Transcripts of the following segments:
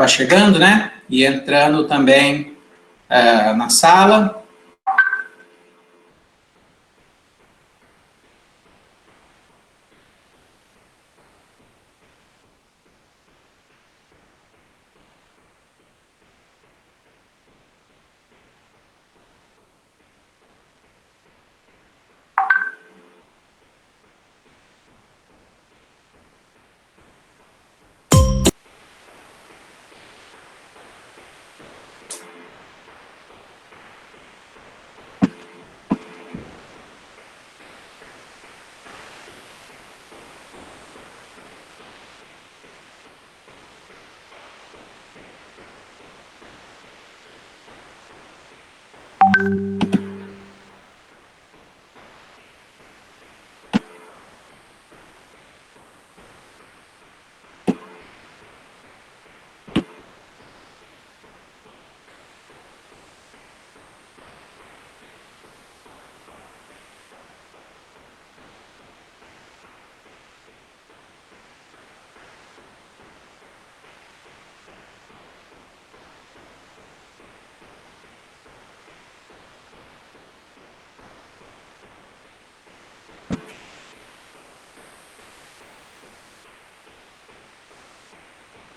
acaba chegando, né? E entrando também na sala.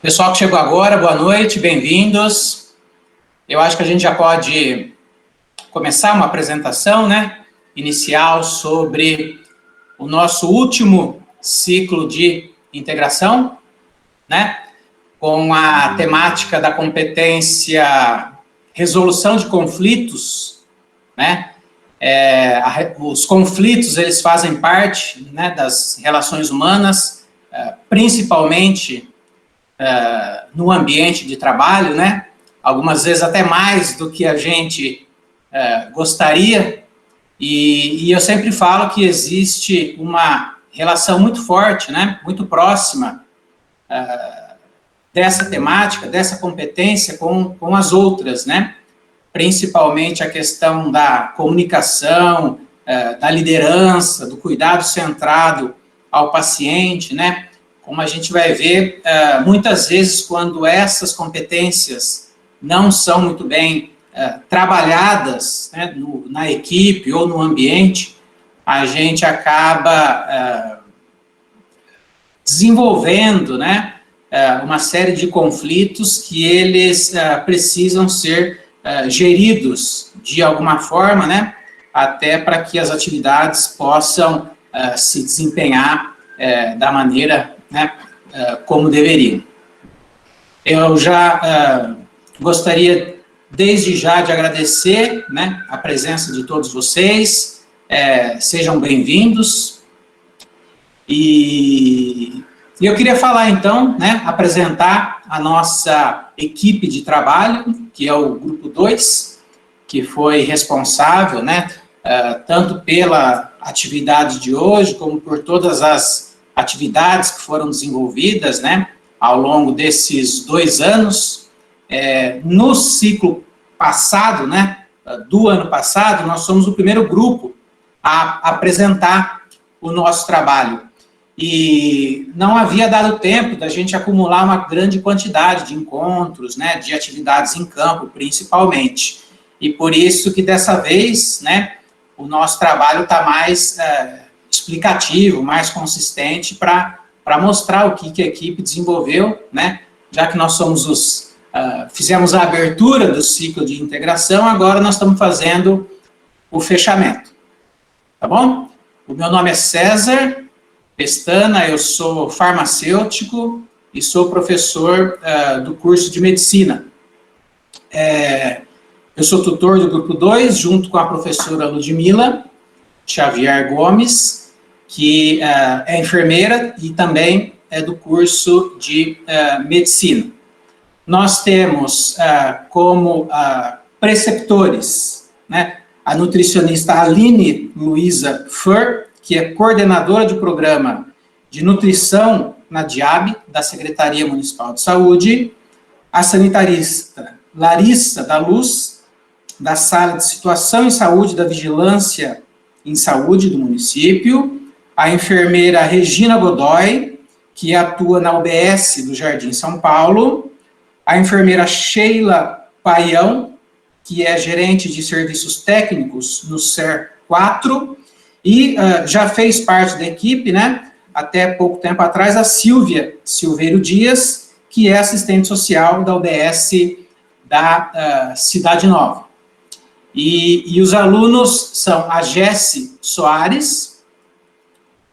Pessoal que chegou agora, boa noite, bem-vindos. Eu acho que a gente já pode começar uma apresentação, né, inicial sobre o nosso último ciclo de integração, né, com a temática da competência resolução de conflitos, né. Os conflitos, eles fazem parte, né, das relações humanas, principalmente no ambiente de trabalho, né? Algumas vezes até mais do que a gente gostaria, e eu sempre falo que existe uma relação muito forte, né? Muito próxima dessa temática, dessa competência com as outras, né? Principalmente a questão da comunicação, da liderança, do cuidado centrado ao paciente, né? Como a gente vai ver, muitas vezes, quando essas competências não são muito bem trabalhadas, né, na equipe ou no ambiente, a gente acaba desenvolvendo, né, uma série de conflitos que eles precisam ser geridos de alguma forma, né, até para que as atividades possam se desempenhar da maneira, né, como deveriam. Eu já gostaria, desde já, de agradecer, né, a presença de todos vocês, sejam bem-vindos, e eu queria falar, então, né, apresentar a nossa equipe de trabalho, que é o Grupo 2, que foi responsável, né, tanto pela atividade de hoje, como por todas as atividades que foram desenvolvidas, né, ao longo desses 2 anos. No ciclo passado, né, do ano passado, nós somos o primeiro grupo a apresentar o nosso trabalho. E não havia dado tempo da gente acumular uma grande quantidade de encontros, né, de atividades em campo, principalmente. E por isso que dessa vez, né, o nosso trabalho está mais explicativo, mais consistente para mostrar o que a equipe desenvolveu, né? Já que nós somos fizemos a abertura do ciclo de integração, agora nós estamos fazendo o fechamento, tá bom? O meu nome é César Pestana, eu sou farmacêutico e sou professor do curso de medicina. Eu sou tutor do Grupo 2, junto com a professora Ludmila Xavier Gomes, que é enfermeira e também é do curso de medicina. Nós temos como preceptores, né, a nutricionista Aline Luiza Fur, que é coordenadora de programa de nutrição na DIAB, da Secretaria Municipal de Saúde, a sanitarista Larissa da Luz, da Sala de Situação em Saúde da Vigilância em Saúde do município, a enfermeira Regina Godoy, que atua na UBS do Jardim São Paulo, a enfermeira Sheila Paião, que é gerente de serviços técnicos no SER 4, e já fez parte da equipe, né, até pouco tempo atrás, a Silvia Silveiro Dias, que é assistente social da UBS da Cidade Nova. E os alunos são a Jesse Soares,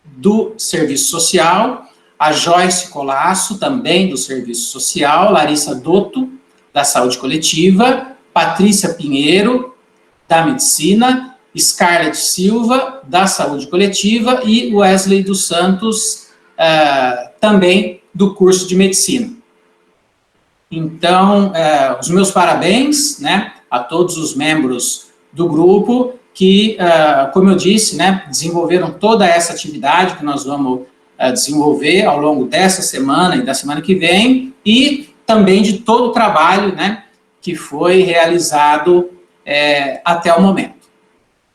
do Serviço Social, a Joyce Colasso, também do Serviço Social, Larissa Dotto, da Saúde Coletiva, Patrícia Pinheiro, da Medicina, Scarlett Silva, da Saúde Coletiva, e Wesley dos Santos, também do curso de Medicina. Então, os meus parabéns, né, a todos os membros do grupo que, como eu disse, né, desenvolveram toda essa atividade que nós vamos desenvolver ao longo dessa semana e da semana que vem, e também de todo o trabalho, né, que foi realizado até o momento.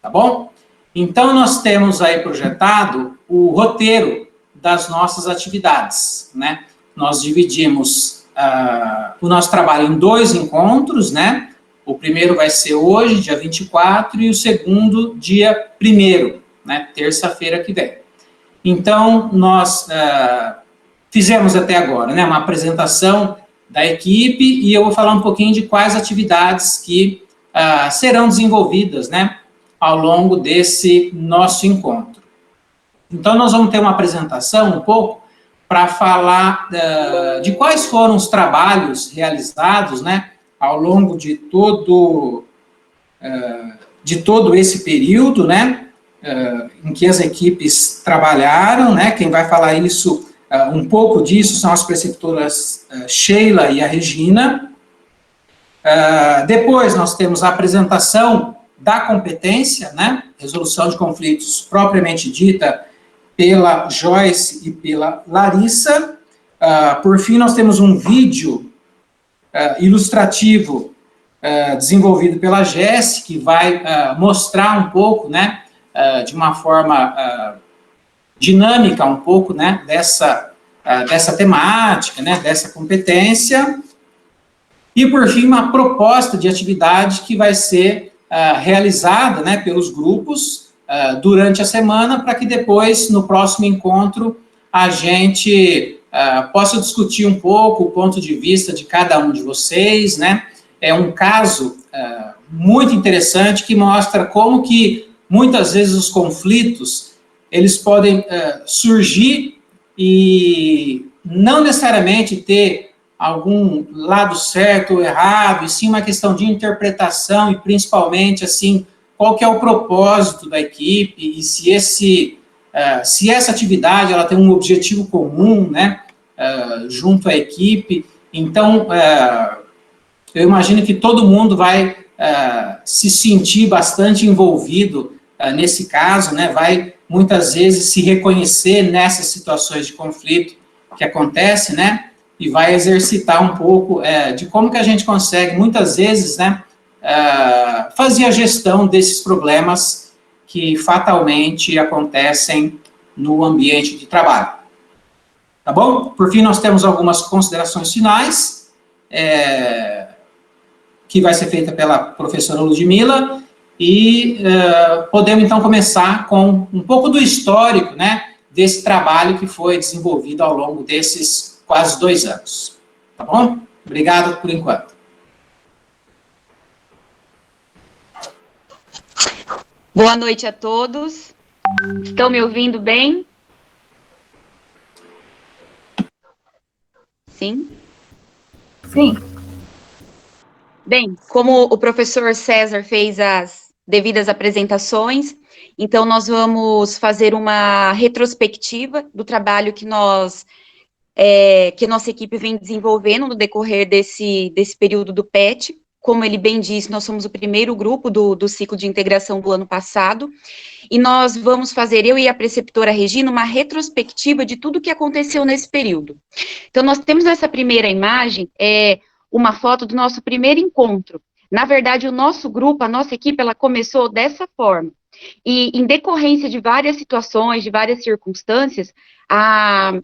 Tá bom? Então, nós temos aí projetado o roteiro das nossas atividades, né? Nós dividimos o nosso trabalho em 2 encontros, né? O primeiro vai ser hoje, dia 24, e o segundo, dia 1º, né? Terça-feira que vem. Então, nós fizemos até agora, né? Uma apresentação da equipe, e eu vou falar um pouquinho de quais atividades que serão desenvolvidas, né, ao longo desse nosso encontro. Então, nós vamos ter uma apresentação um pouco para falar de quais foram os trabalhos realizados, né, ao longo de todo esse período, né, em que as equipes trabalharam, né. Quem vai falar isso, um pouco disso, são as preceptoras Sheila e a Regina. Depois nós temos a apresentação da competência, né, resolução de conflitos propriamente dita pela Joyce e pela Larissa. Por fim, nós temos um vídeo ilustrativo desenvolvido pela Jess, que vai mostrar um pouco, né, de uma forma dinâmica um pouco, né, dessa temática, né, dessa competência. E, por fim, uma proposta de atividade que vai ser realizada, né, pelos grupos durante a semana, para que depois, no próximo encontro, a gente possa discutir um pouco o ponto de vista de cada um de vocês, né. É um caso muito interessante que mostra como que, muitas vezes, os conflitos, eles podem surgir e não necessariamente ter algum lado certo ou errado, e sim uma questão de interpretação, e principalmente, assim, qual que é o propósito da equipe, e se essa atividade ela tem um objetivo comum, né, junto à equipe. Então, eu imagino que todo mundo vai se sentir bastante envolvido nesse caso, né, vai muitas vezes se reconhecer nessas situações de conflito que acontecem, né, e vai exercitar um pouco de como que a gente consegue, muitas vezes, né, fazer a gestão desses problemas que fatalmente acontecem no ambiente de trabalho. Tá bom? Por fim, nós temos algumas considerações finais, que vai ser feita pela professora Ludmila, e podemos, então, começar com um pouco do histórico, né, desse trabalho que foi desenvolvido ao longo desses quase 2 anos. Tá bom? Obrigado por enquanto. Boa noite a todos. Estão me ouvindo bem? Sim? Sim. Bem, como o professor César fez as devidas apresentações, então nós vamos fazer uma retrospectiva do trabalho que nossa equipe vem desenvolvendo no decorrer desse período do PET. Como ele bem disse, nós somos o primeiro grupo do ciclo de integração do ano passado, e nós vamos fazer, eu e a preceptora Regina, uma retrospectiva de tudo que aconteceu nesse período. Então, nós temos nessa primeira imagem, uma foto do nosso primeiro encontro. Na verdade, o nosso grupo, a nossa equipe, ela começou dessa forma. E, em decorrência de várias situações, de várias circunstâncias,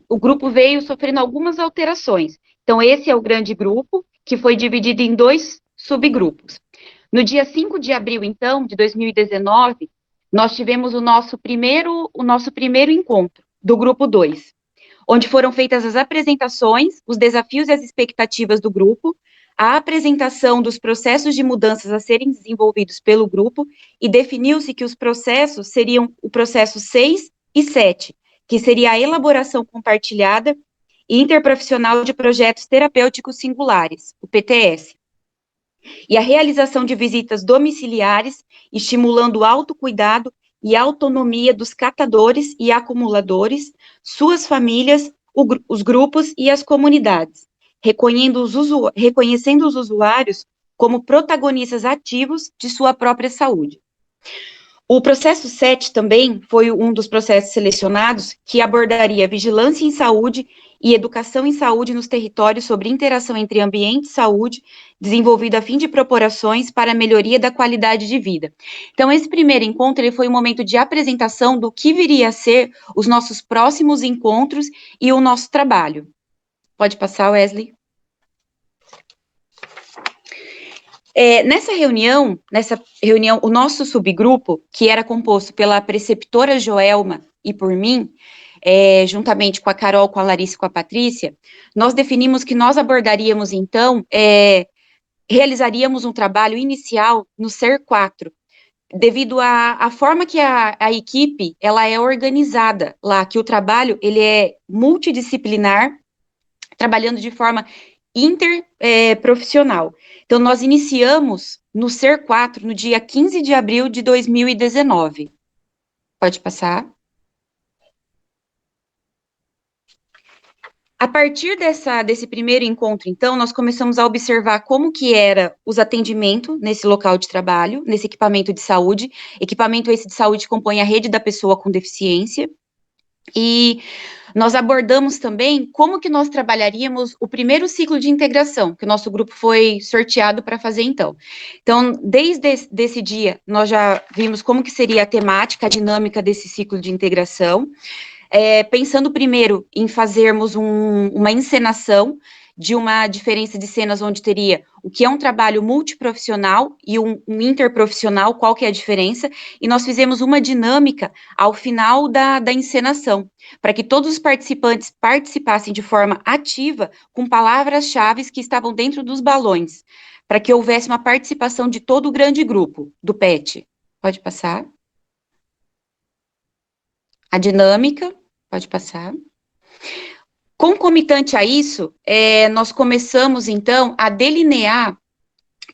o grupo veio sofrendo algumas alterações. Então, esse é o grande grupo, que foi dividido em 2 subgrupos. No dia 5 de abril, então, de 2019, nós tivemos o nosso primeiro encontro do grupo 2, onde foram feitas as apresentações, os desafios e as expectativas do grupo, a apresentação dos processos de mudanças a serem desenvolvidos pelo grupo, e definiu-se que os processos seriam o processo 6 e 7, que seria a elaboração compartilhada e interprofissional de projetos terapêuticos singulares, o PTS, e a realização de visitas domiciliares, estimulando o autocuidado e autonomia dos catadores e acumuladores, suas famílias, os grupos e as comunidades, reconhecendo os usuários como protagonistas ativos de sua própria saúde. O processo 7 também foi um dos processos selecionados que abordaria vigilância em saúde e educação em saúde nos territórios sobre interação entre ambiente e saúde, desenvolvido a fim de propor ações para a melhoria da qualidade de vida. Então, esse primeiro encontro ele foi um momento de apresentação do que viria a ser os nossos próximos encontros e o nosso trabalho. Pode passar, Wesley. Nessa reunião, o nosso subgrupo, que era composto pela preceptora Joelma e por mim, juntamente com a Carol, com a Larissa e com a Patrícia, nós definimos que nós abordaríamos, então, realizaríamos um trabalho inicial no SER 4, devido à forma que a equipe, ela é organizada lá, que o trabalho, ele é multidisciplinar, trabalhando de forma interprofissional. Então, nós iniciamos no SER 4, no dia 15 de abril de 2019. Pode passar. A partir desse primeiro encontro, então, nós começamos a observar como que era os atendimentos nesse local de trabalho, nesse equipamento de saúde. Equipamento esse de saúde compõe a rede da pessoa com deficiência. E nós abordamos também como que nós trabalharíamos o primeiro ciclo de integração, que o nosso grupo foi sorteado para fazer então. Então, desde esse dia, nós já vimos como que seria a temática, a dinâmica desse ciclo de integração, pensando primeiro em fazermos uma encenação de uma diferença de cenas onde teria o que é um trabalho multiprofissional e um interprofissional, qual que é a diferença, e nós fizemos uma dinâmica ao final da encenação, para que todos os participantes participassem de forma ativa com palavras-chave que estavam dentro dos balões, para que houvesse uma participação de todo o grande grupo do PET. Pode passar. A dinâmica, pode passar. Concomitante a isso, nós começamos, então, a delinear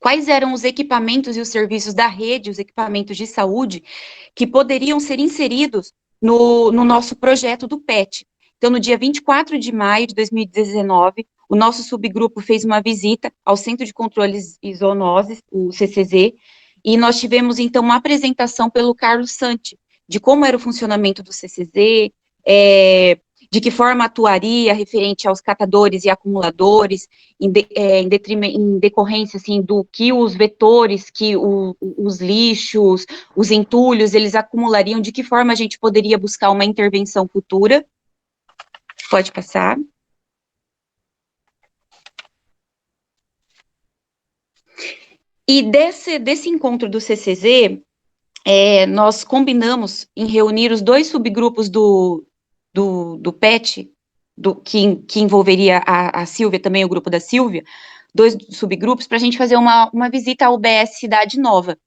quais eram os equipamentos e os serviços da rede, os equipamentos de saúde, que poderiam ser inseridos no nosso projeto do PET. Então, no dia 24 de maio de 2019, o nosso subgrupo fez uma visita ao Centro de Controles e Zoonoses, o CCZ, e nós tivemos, então, uma apresentação pelo Carlos Santi, de como era o funcionamento do CCZ, de que forma atuaria referente aos catadores e acumuladores, em decorrência, assim, do que os vetores, que os lixos, os entulhos, eles acumulariam, de que forma a gente poderia buscar uma intervenção futura. Pode passar. E desse encontro do CCZ, nós combinamos em reunir os 2 subgrupos do PET, que envolveria a Sílvia, também o grupo da Sílvia, 2 subgrupos, para a gente fazer uma visita à UBS Cidade Nova,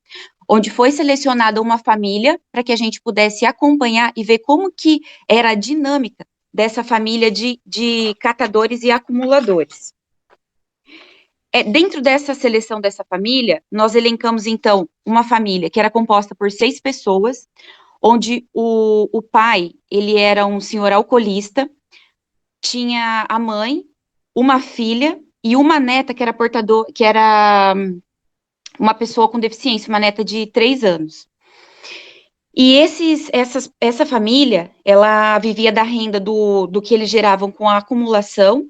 onde foi selecionada uma família para que a gente pudesse acompanhar e ver como que era a dinâmica dessa família de catadores e acumuladores. Dentro dessa seleção dessa família, nós elencamos, então, uma família que era composta por 6 pessoas, onde o pai, ele era um senhor alcoolista, tinha a mãe, uma filha e uma neta que era uma pessoa com deficiência, uma neta de 3 anos. E essa família, ela vivia da renda do que eles geravam com a acumulação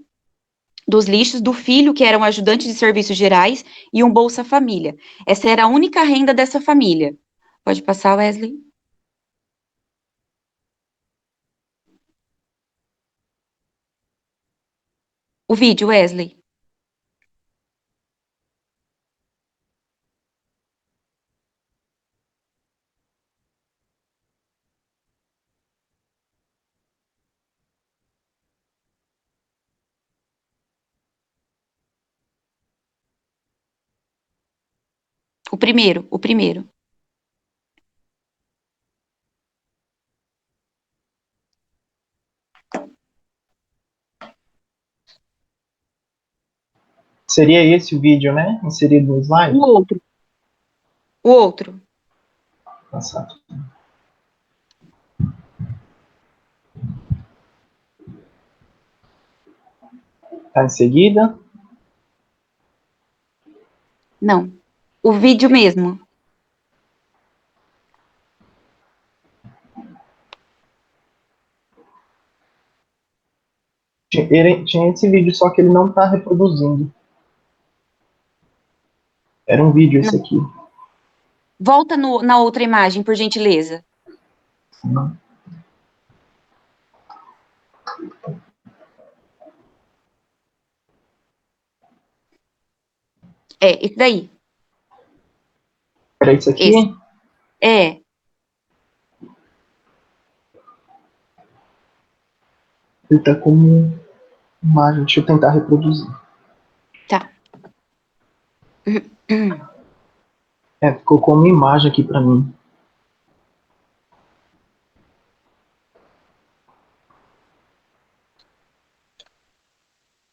dos lixos, do filho, que era um ajudante de serviços gerais, e um Bolsa Família. Essa era a única renda dessa família. Pode passar, Wesley? O vídeo, Wesley. O primeiro, o primeiro. Seria esse o vídeo, né? Inserido no slide? O outro. O outro. Passado. Tá em seguida. Não. O vídeo mesmo. Tinha esse vídeo, só que ele não tá reproduzindo. Era um vídeo esse Não. aqui. Volta na outra imagem, por gentileza. É, esse daí. Era isso aqui? Esse. É. Ele tá como imagem. Deixa eu tentar reproduzir. Tá. Ficou como imagem aqui pra mim.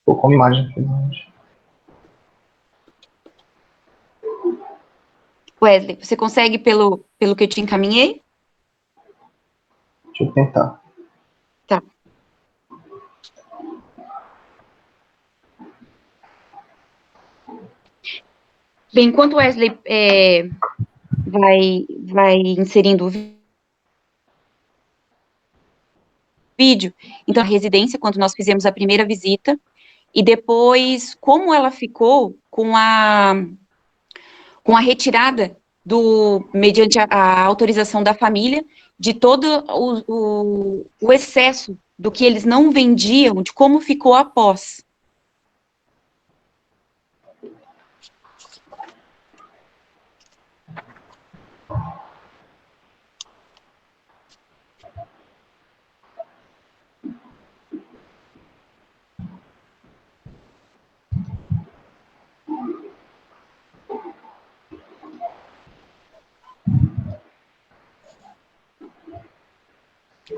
Ficou como imagem aqui. Wesley, você consegue pelo que eu te encaminhei? Deixa eu tentar. Tá. Bem, enquanto o Wesley vai inserindo o vídeo, então, a residência, quando nós fizemos a primeira visita, e depois, como ela ficou com a retirada mediante a autorização da família, de todo o excesso do que eles não vendiam, de como ficou após.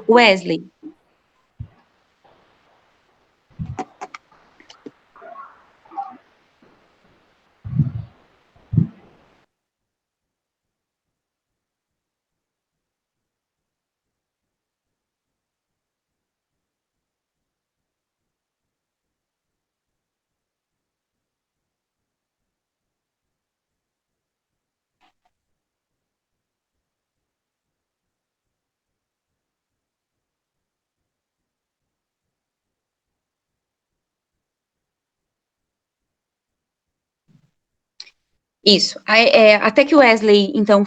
Wesley. Isso. Até que o Wesley, então,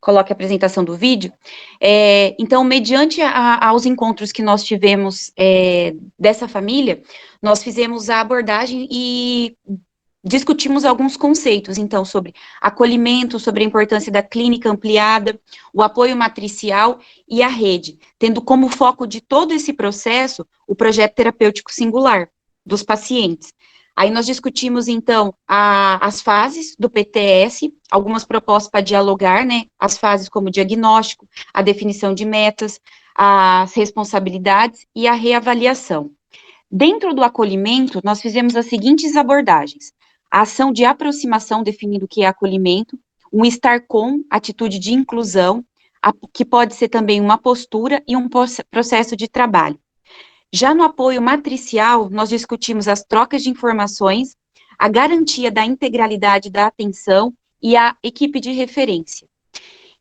coloque a apresentação do vídeo. Então, mediante aos encontros que nós tivemos dessa família, nós fizemos a abordagem e discutimos alguns conceitos, então, sobre acolhimento, sobre a importância da clínica ampliada, o apoio matricial e a rede, tendo como foco de todo esse processo o projeto terapêutico singular dos pacientes. Aí nós discutimos, então, as fases do PTS, algumas propostas para dialogar, né, as fases como diagnóstico, a definição de metas, as responsabilidades e a reavaliação. Dentro do acolhimento, nós fizemos as seguintes abordagens: a ação de aproximação, definindo o que é acolhimento, um estar com, atitude de inclusão, que pode ser também uma postura e um processo de trabalho. Já no apoio matricial, nós discutimos as trocas de informações, a garantia da integralidade da atenção e a equipe de referência.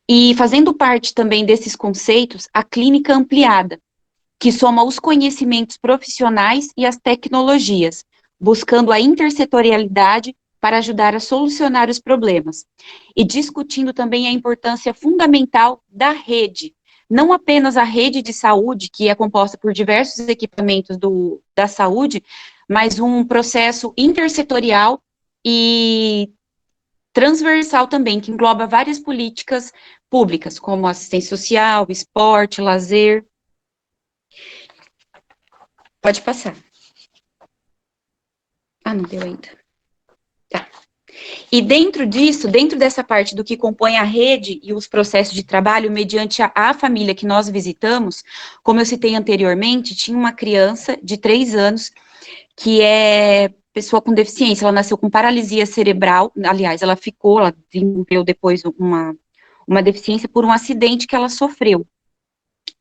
E fazendo parte também desses conceitos, a clínica ampliada, que soma os conhecimentos profissionais e as tecnologias, buscando a intersetorialidade para ajudar a solucionar os problemas. E discutindo também a importância fundamental da rede, não apenas a rede de saúde, que é composta por diversos equipamentos da saúde, mas um processo intersetorial e transversal também, que engloba várias políticas públicas, como assistência social, esporte, lazer. Pode passar. Ah, não deu ainda. Tá. E dentro disso, dentro dessa parte do que compõe a rede e os processos de trabalho, mediante a família que nós visitamos, como eu citei anteriormente, tinha uma criança de 3 anos, que é pessoa com deficiência, ela nasceu com paralisia cerebral, aliás, ela desenvolveu depois uma deficiência por um acidente que ela sofreu.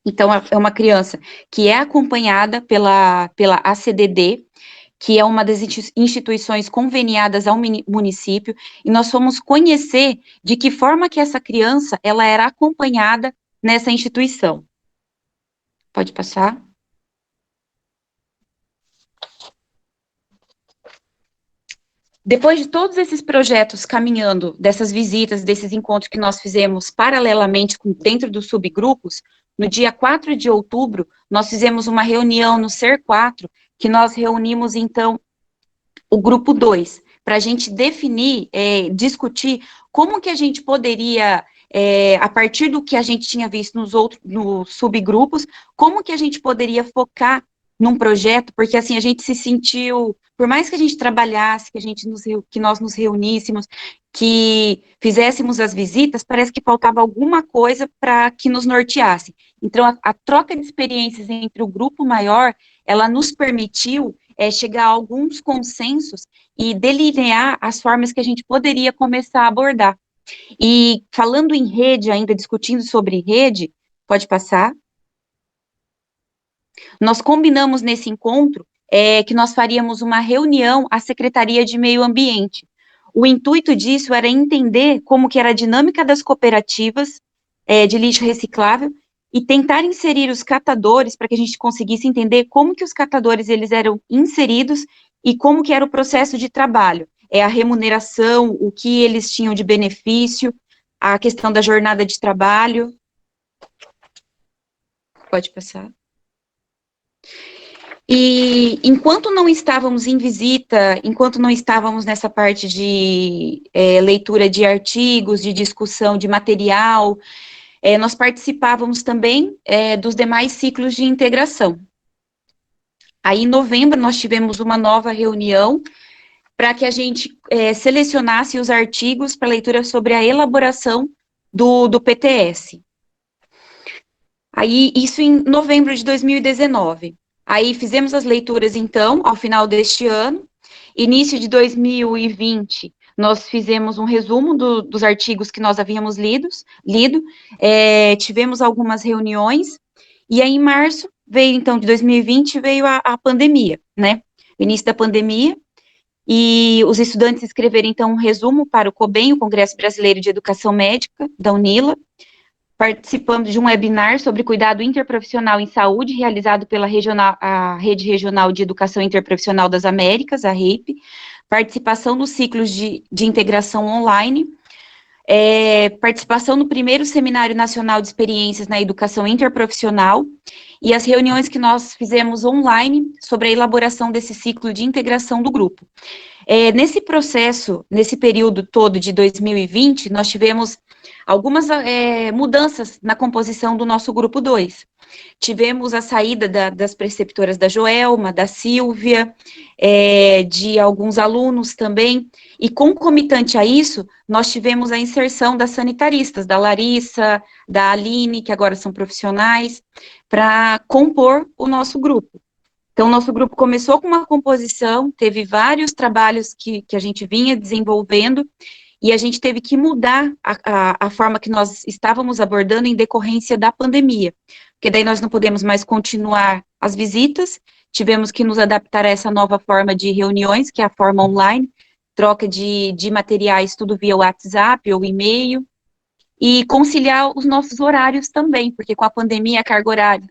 Então, é uma criança que é acompanhada pela ACDD, que é uma das instituições conveniadas ao município, e nós fomos conhecer de que forma que essa criança, ela era acompanhada nessa instituição. Pode passar. Depois de todos esses projetos caminhando, dessas visitas, desses encontros que nós fizemos paralelamente dentro dos subgrupos, no dia 4 de outubro, nós fizemos uma reunião no SER 4, que nós reunimos, então, o grupo 2, para a gente definir, discutir como que a gente poderia, a partir do que a gente tinha visto nos subgrupos, como que a gente poderia focar num projeto, porque assim, a gente se sentiu, por mais que a gente trabalhasse, que nós nos reuníssemos, que fizéssemos as visitas, parece que faltava alguma coisa para que nos norteasse. Então, a troca de experiências entre o grupo maior, ela nos permitiu chegar a alguns consensos e delinear as formas que a gente poderia começar a abordar. E falando em rede, ainda discutindo sobre rede, pode passar. Nós combinamos nesse encontro que nós faríamos uma reunião à Secretaria de Meio Ambiente. O intuito disso era entender como que era a dinâmica das cooperativas de lixo reciclável e tentar inserir os catadores para que a gente conseguisse entender como que os catadores eles eram inseridos e como que era o processo de trabalho, a remuneração, o que eles tinham de benefício, a questão da jornada de trabalho. Pode passar. E enquanto não estávamos em visita, enquanto não estávamos nessa parte de leitura de artigos, de discussão de material, nós participávamos também dos demais ciclos de integração. Aí, em novembro, nós tivemos uma nova reunião para que a gente selecionasse os artigos para leitura sobre a elaboração do PTS. Aí, isso em novembro de 2019. Aí, fizemos as leituras, então, ao final deste ano. Início de 2020, nós fizemos um resumo dos artigos que nós havíamos lido, tivemos algumas reuniões, e aí em março, então, de 2020, veio a pandemia, né? O início da pandemia, e os estudantes escreveram, então, um resumo para o COBEM, o Congresso Brasileiro de Educação Médica, da UNILA, participando de um webinar sobre cuidado interprofissional em saúde, realizado pela a Rede Regional de Educação Interprofissional das Américas, a REIP, participação nos ciclos de integração online, participação no primeiro Seminário Nacional de Experiências na Educação Interprofissional, e as reuniões que nós fizemos online sobre a elaboração desse ciclo de integração do grupo. Nesse processo, nesse período todo de 2020, nós tivemos algumas mudanças na composição do nosso grupo 2. Tivemos a saída das preceptoras da Joelma, da Silvia, de alguns alunos também, e concomitante a isso, nós tivemos a inserção das sanitaristas, da Larissa, da Aline, que agora são profissionais, para compor o nosso grupo. Então, nosso grupo começou com uma composição, teve vários trabalhos que a gente vinha desenvolvendo, e a gente teve que mudar a forma que nós estávamos abordando em decorrência da pandemia, porque daí nós não podemos mais continuar as visitas, tivemos que nos adaptar a essa nova forma de reuniões, que é a forma online, troca de materiais, tudo via WhatsApp ou e-mail, e conciliar os nossos horários também, porque com a pandemia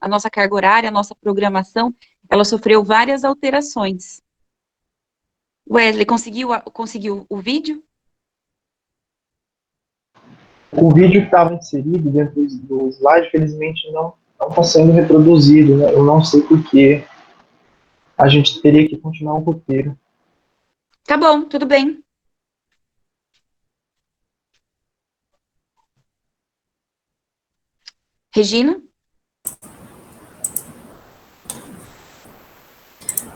a nossa carga horária, a nossa programação, ela sofreu várias alterações. Wesley, conseguiu o vídeo? O vídeo que estava inserido dentro do slide, felizmente, não está sendo reproduzido, né? Eu não sei porquê. A gente teria que continuar o roteiro. Tá bom, tudo bem. Regina?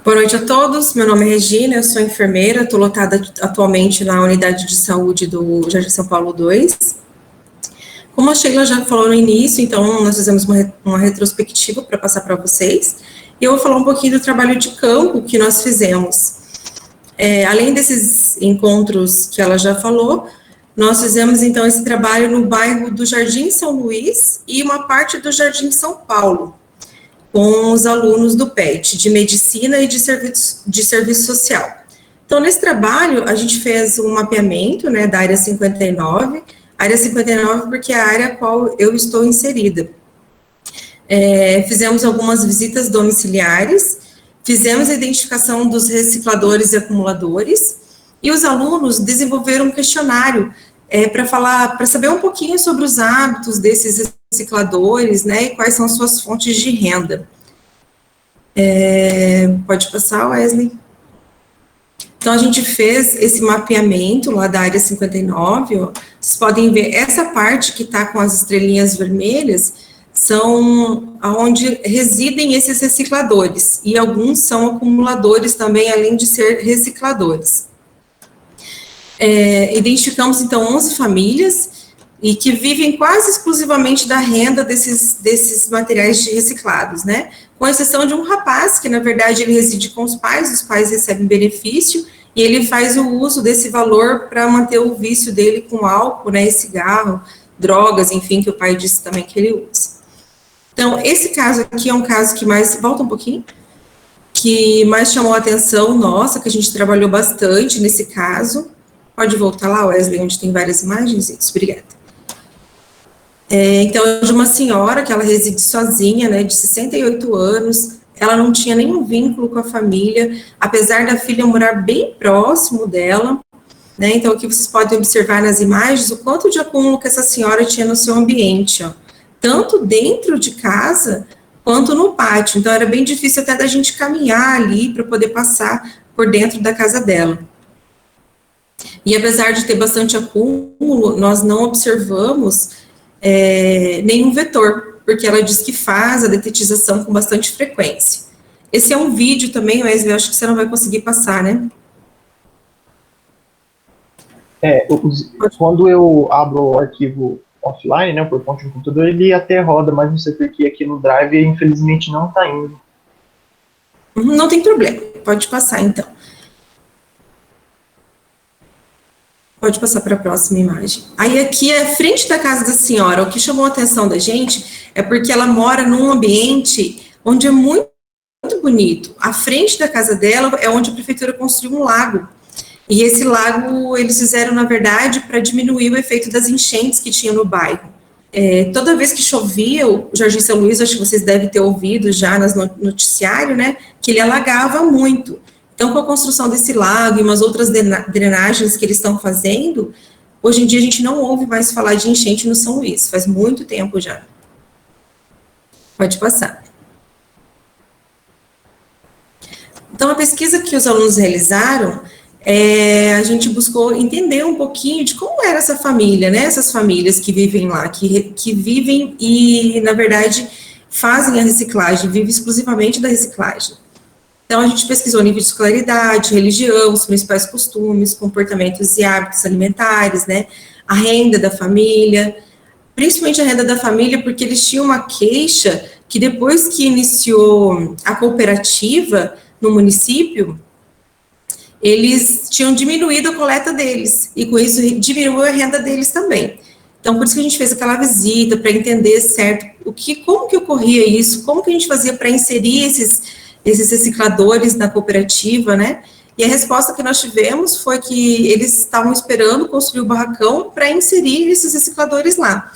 Boa noite a todos, meu nome é Regina, eu sou enfermeira, estou lotada atualmente na unidade de saúde do Jardim São Paulo 2. Como a Sheila já falou no início, então nós fizemos uma retrospectiva para passar para vocês, e eu vou falar um pouquinho do trabalho de campo que nós fizemos. Além desses encontros que ela já falou, nós fizemos então esse trabalho no bairro do Jardim São Luís e uma parte do Jardim São Paulo, com os alunos do PET, de Medicina e de Serviço Social. Então, nesse trabalho, a gente fez um mapeamento, né, da área 59 porque é a área a qual eu estou inserida. Fizemos algumas visitas domiciliares, fizemos a identificação dos recicladores e acumuladores, e os alunos desenvolveram um questionário para saber um pouquinho sobre os hábitos desses recicladores, né, e quais são suas fontes de renda. Pode passar, Wesley? Então, a gente fez esse mapeamento lá da área 59, ó. Vocês podem ver, essa parte que está com as estrelinhas vermelhas são onde residem esses recicladores, e alguns são acumuladores também, além de ser recicladores. Identificamos, então, 11 famílias, e que vivem quase exclusivamente da renda desses materiais reciclados, né? Com exceção de um rapaz, que na verdade ele reside com os pais recebem benefício, e ele faz o uso desse valor para manter o vício dele com álcool, né, e cigarro, drogas, enfim, que o pai disse também que ele usa. Então, esse caso aqui é um caso que mais, volta um pouquinho, que mais chamou a atenção nossa, que a gente trabalhou bastante nesse caso. Pode voltar lá, Wesley, onde tem várias imagens? Isso, obrigada. Então, de uma senhora que ela reside sozinha, né, de 68 anos, ela não tinha nenhum vínculo com a família, apesar da filha morar bem próximo dela, né, então aqui vocês podem observar nas imagens o quanto de acúmulo que essa senhora tinha no seu ambiente, ó, tanto dentro de casa, quanto no pátio, então era bem difícil até da gente caminhar ali para poder passar por dentro da casa dela. E apesar de ter bastante acúmulo, nós não observamos nenhum vetor, porque ela diz que faz a detetização com bastante frequência. Esse é um vídeo também, Wesley, eu acho que você não vai conseguir passar, né? Quando eu abro o arquivo offline, né, por ponto de computador, ele até roda, mas não sei porque aqui no Drive, infelizmente, não está indo. Não tem problema, pode passar então. Pode passar para a próxima imagem. Aí aqui é a frente da casa da senhora, o que chamou a atenção da gente é porque ela mora num ambiente onde é muito, muito bonito. A frente da casa dela é onde a prefeitura construiu um lago. E esse lago eles fizeram, na verdade, para diminuir o efeito das enchentes que tinha no bairro. Toda vez que chovia, o Jardim São Luís, acho que vocês devem ter ouvido já no noticiário, né, que ele alagava muito. Então, com a construção desse lago e umas outras drenagens que eles estão fazendo, hoje em dia a gente não ouve mais falar de enchente no São Luís, faz muito tempo já. Pode passar. Então, a pesquisa que os alunos realizaram, a gente buscou entender um pouquinho de como era essa família, né, essas famílias que vivem lá, que vivem e, na verdade, fazem a reciclagem, vivem exclusivamente da reciclagem. Então, a gente pesquisou nível de escolaridade, religião, os principais costumes, comportamentos e hábitos alimentares, né, a renda da família, principalmente a renda da família, porque eles tinham uma queixa que depois que iniciou a cooperativa no município, eles tinham diminuído a coleta deles, e com isso diminuiu a renda deles também. Então, por isso que a gente fez aquela visita, para entender certo como que ocorria isso, como que a gente fazia para inserir esses recicladores na cooperativa, né? E a resposta que nós tivemos foi que eles estavam esperando construir o barracão para inserir esses recicladores lá.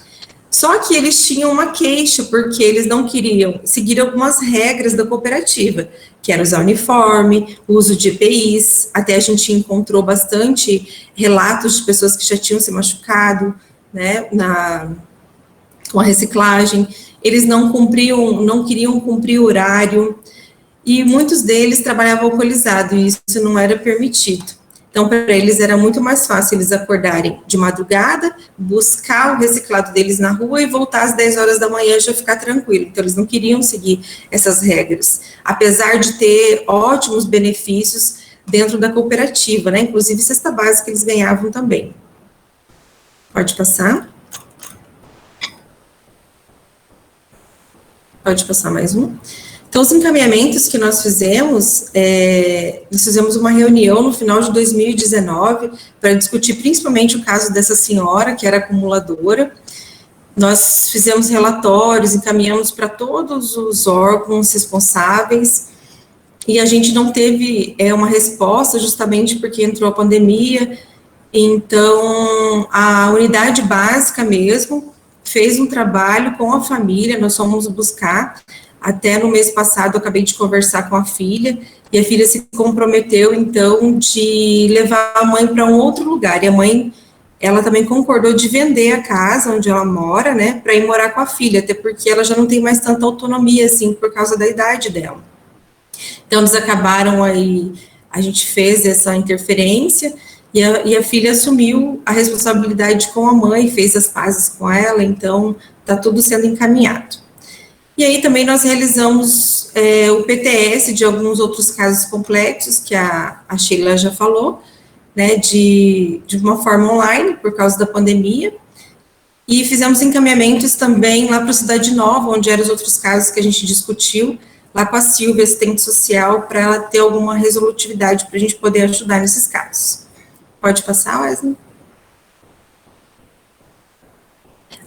Só que eles tinham uma queixa, porque eles não queriam seguir algumas regras da cooperativa, que era usar uniforme, o uso de EPIs, até a gente encontrou bastante relatos de pessoas que já tinham se machucado, né, com a reciclagem. Eles não queriam cumprir o horário, e muitos deles trabalhavam alcoolizado, e isso não era permitido. Então, para eles era muito mais fácil eles acordarem de madrugada, buscar o reciclado deles na rua e voltar às 10 horas da manhã e já ficar tranquilo. Então, eles não queriam seguir essas regras, apesar de ter ótimos benefícios dentro da cooperativa, né? Inclusive cesta básica eles ganhavam também. Pode passar. Pode passar mais um. Então, os encaminhamentos que nós fizemos uma reunião no final de 2019 para discutir principalmente o caso dessa senhora, que era acumuladora. Nós fizemos relatórios, encaminhamos para todos os órgãos responsáveis, e a gente não teve uma resposta, justamente porque entrou a pandemia. Então, a unidade básica mesmo fez um trabalho com a família, nós fomos buscar. Até no mês passado, eu acabei de conversar com a filha, e a filha se comprometeu, então, de levar a mãe para um outro lugar. E a mãe, ela também concordou de vender a casa onde ela mora, né, para ir morar com a filha, até porque ela já não tem mais tanta autonomia, assim, por causa da idade dela. Então, eles acabaram aí, a gente fez essa interferência, e a filha assumiu a responsabilidade com a mãe, fez as pazes com ela, então, está tudo sendo encaminhado. E aí também nós realizamos o PTS de alguns outros casos complexos, que a Sheila já falou, né, de uma forma online, por causa da pandemia, e fizemos encaminhamentos também lá para a Cidade Nova, onde eram os outros casos que a gente discutiu, lá com a Silvia, assistente social, para ela ter alguma resolutividade para a gente poder ajudar nesses casos. Pode passar, Wesley?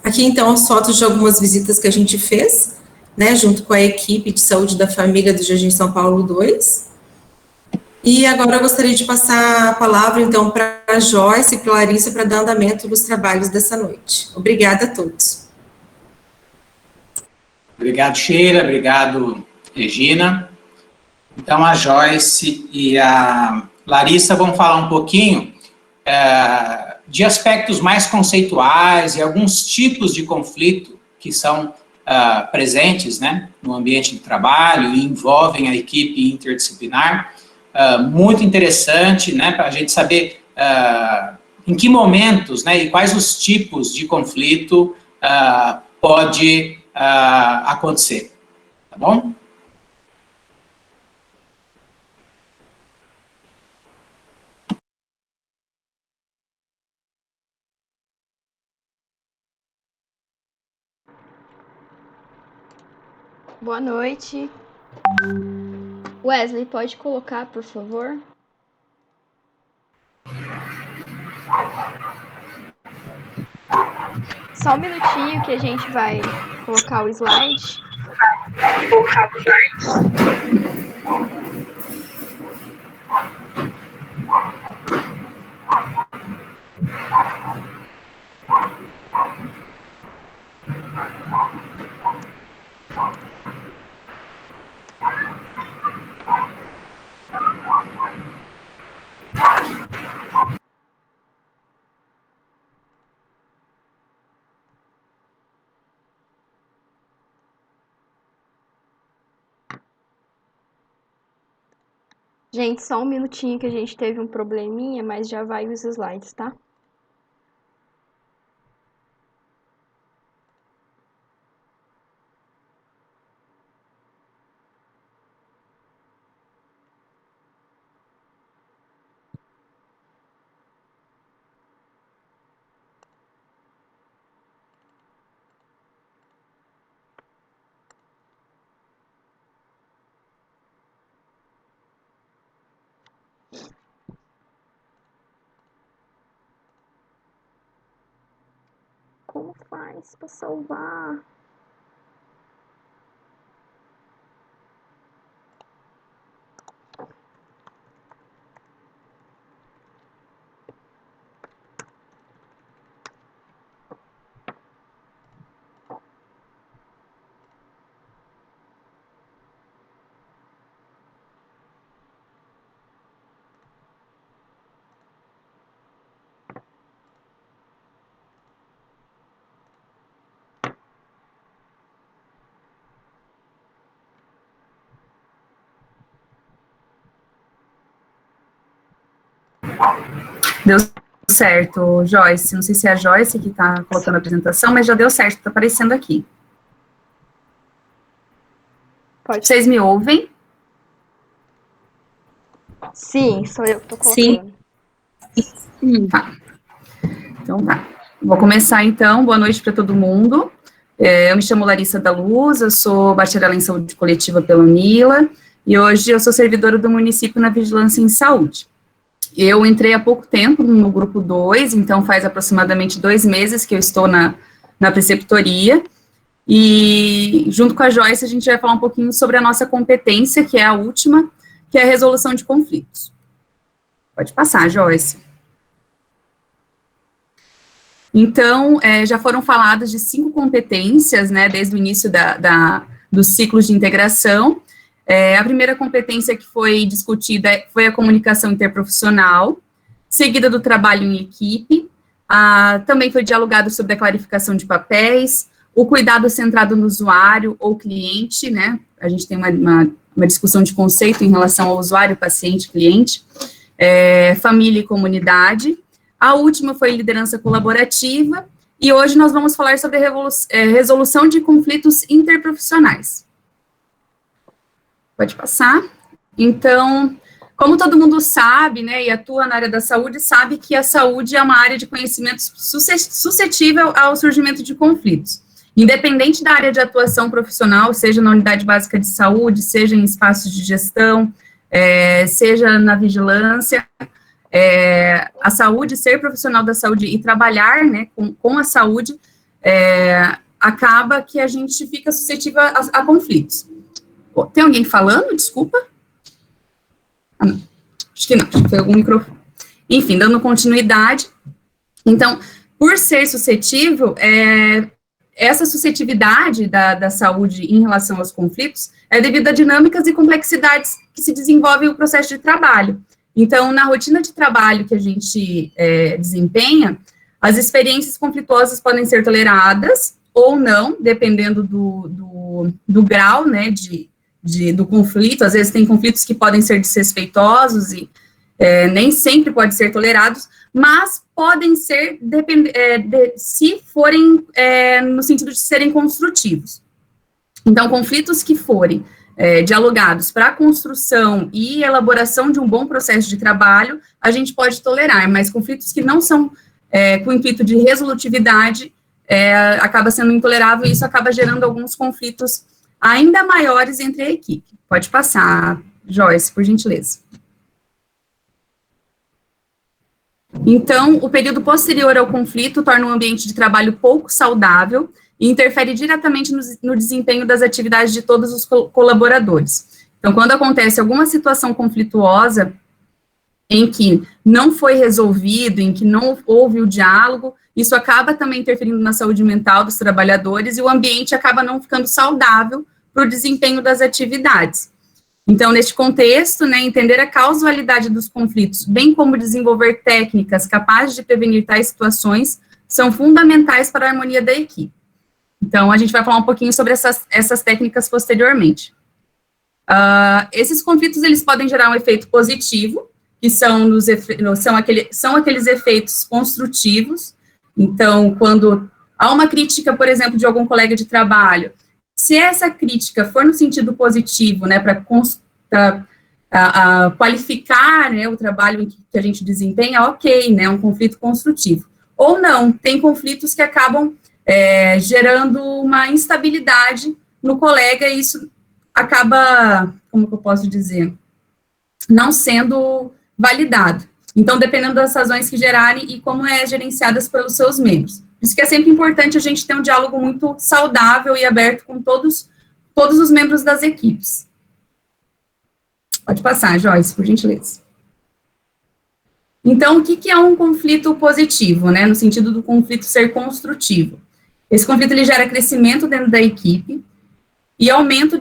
Aqui, então, as fotos de algumas visitas que a gente fez, né, junto com a equipe de saúde da família do Jardim São Paulo 2. E agora eu gostaria de passar a palavra, então, para a Joyce e para a Larissa para dar andamento nos trabalhos dessa noite. Obrigada a todos. Obrigado, Sheila. Obrigado, Regina. Então, a Joyce e a Larissa vão falar um pouquinho de aspectos mais conceituais e alguns tipos de conflito que são presentes, né, no ambiente de trabalho e envolvem a equipe interdisciplinar. Muito interessante, né, para a gente saber em que momentos, né, e quais os tipos de conflito pode acontecer, tá bom? Boa noite. Wesley, pode colocar, por favor? Só um minutinho que a gente vai colocar o slide. Gente, só um minutinho que a gente teve um probleminha, mas já vai os slides, tá? Como faz para salvar? Deu certo, Joyce. Não sei se é a Joyce que está colocando a apresentação, mas já deu certo, está aparecendo aqui. Pode. Vocês me ouvem? Sim, sou eu que estou colocando. Sim. Tá. Então tá. Vou começar então. Boa noite para todo mundo. Eu me chamo Larissa da Luz, eu sou bacharel em saúde coletiva pela UNILA e hoje eu sou servidora do município na vigilância em saúde. Eu entrei há pouco tempo no grupo 2, então faz aproximadamente 2 meses que eu estou na preceptoria, e junto com a Joyce a gente vai falar um pouquinho sobre a nossa competência, que é a última, que é a resolução de conflitos. Pode passar, Joyce. Então, já foram faladas de 5 competências, né, desde o início dos ciclos de integração. A primeira competência que foi discutida foi a comunicação interprofissional, seguida do trabalho em equipe, também foi dialogado sobre a clarificação de papéis, o cuidado centrado no usuário ou cliente, né, a gente tem uma discussão de conceito em relação ao usuário, paciente, cliente, família e comunidade. A última foi liderança colaborativa, e hoje nós vamos falar sobre resolução de conflitos interprofissionais. Pode passar. Então, como todo mundo sabe, né, e atua na área da saúde, sabe que a saúde é uma área de conhecimentos suscetível ao surgimento de conflitos. Independente da área de atuação profissional, seja na unidade básica de saúde, seja em espaços de gestão, seja na vigilância, a saúde, ser profissional da saúde e trabalhar, né, com a saúde, acaba que a gente fica suscetível a conflitos. Tem alguém falando? Desculpa. Não. Acho que não, acho que foi algum microfone. Enfim, dando continuidade. Então, por ser suscetível, essa suscetividade da saúde em relação aos conflitos é devido a dinâmicas e complexidades que se desenvolvem no processo de trabalho. Então, na rotina de trabalho que a gente desempenha, as experiências conflituosas podem ser toleradas ou não, dependendo do grau, né, do conflito. Às vezes tem conflitos que podem ser desrespeitosos e nem sempre podem ser tolerados, mas podem ser, se forem no sentido de serem construtivos. Então, conflitos que forem dialogados para a construção e elaboração de um bom processo de trabalho, a gente pode tolerar, mas conflitos que não são com o intuito de resolutividade, acaba sendo intolerável, e isso acaba gerando alguns conflitos ainda maiores entre a equipe. Pode passar, Joyce, por gentileza. Então, o período posterior ao conflito torna um ambiente de trabalho pouco saudável e interfere diretamente no desempenho das atividades de todos os colaboradores. Então, quando acontece alguma situação conflituosa em que não foi resolvido, em que não houve o diálogo, isso acaba também interferindo na saúde mental dos trabalhadores, e o ambiente acaba não ficando saudável para o desempenho das atividades. Então, neste contexto, né, entender a causalidade dos conflitos, bem como desenvolver técnicas capazes de prevenir tais situações, são fundamentais para a harmonia da equipe. Então, a gente vai falar um pouquinho sobre essas técnicas posteriormente. Esses conflitos, eles podem gerar um efeito positivo, que são aqueles efeitos construtivos. Então, quando há uma crítica, por exemplo, de algum colega de trabalho, se essa crítica for no sentido positivo, né, para qualificar, né, o trabalho que a gente desempenha, ok, né, um conflito construtivo. Ou não, tem conflitos que acabam gerando uma instabilidade no colega, e isso acaba, como que eu posso dizer, não sendo validado. Então, dependendo das razões que gerarem e como gerenciadas pelos seus membros. Por isso que é sempre importante a gente ter um diálogo muito saudável e aberto com todos os membros das equipes. Pode passar, Joyce, por gentileza. Então, o que é um conflito positivo, né, no sentido do conflito ser construtivo? Esse conflito, ele gera crescimento dentro da equipe e aumento